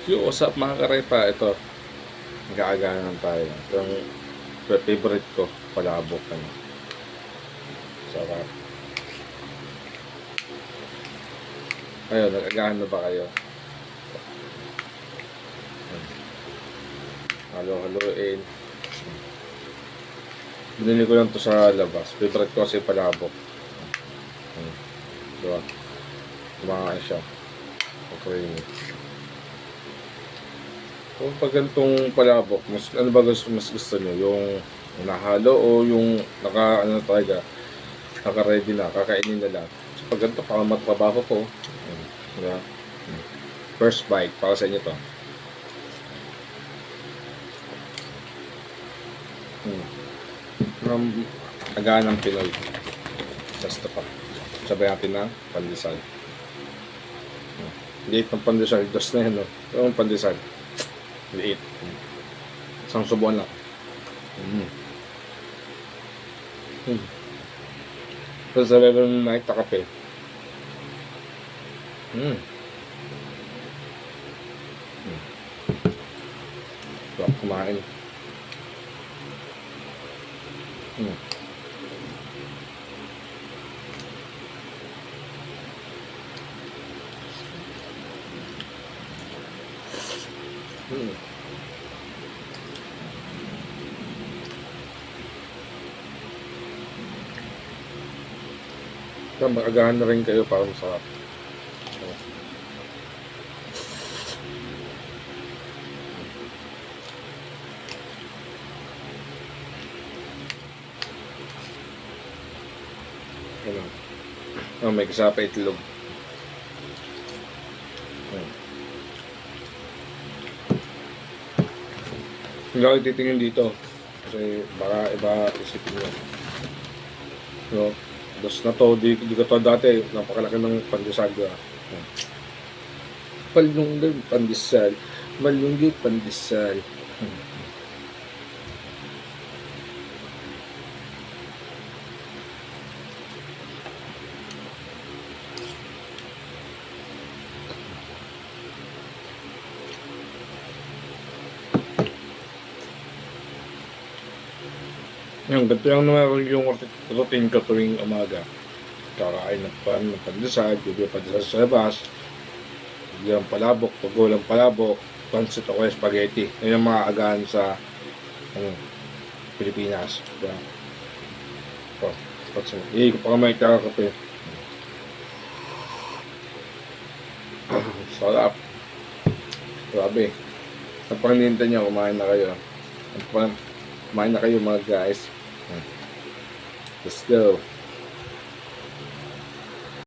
Yo, what's up mga karepa? Ito, nag-aagahan tayo. Itong favorite ko, palabok. Ano. Sarap. Ayun, nag-aagahan na ba kayo? Halo-haloin. Binili ko lang to sa labas. Favorite ko kasi palabok. Diba? Kumakain siya. Okay. Kung pag ganitong palabok, ano ba mas gusto nyo? Yung nahalo o yung ano talaga, naka-ready na, kakainin na lang. So pag ganito, para matrabaho ko. Diba? First bite, para sa inyo to. Agaan ng Pinoy. Basta pa. Sabay natin ng pandesal. Liit ng pandesal. Dos na yan, no? Ito ang pandesal. Liit. Isang subuan lang. Tapos sabi ng nakita kape. Sarap kumain. Mag-agahan na rin kayo para masarap. Ano? Oh, may kasapa itlog. Hindi ako titingin dito. Kasi baka iba isipin nyo. No? Dos na to, di ko to dati. Napakalaki ng pandesal. Malunggay pandesal. Malunggay pandesal. Yung ganito lang naman yung routine ko tuwing umaga. Kakain ng pandesal, bibili pandesal sa labas, bibili ng palabok, pag walang palabok, pancit o kaya spaghetti. Yan yung mga agahan sa Pilipinas. Diba? Ko pa kamay kape. Sarap. Grabe. At pang hinihintay nyo, kumain na kayo. Kumain na kayo mga guys. Let's go.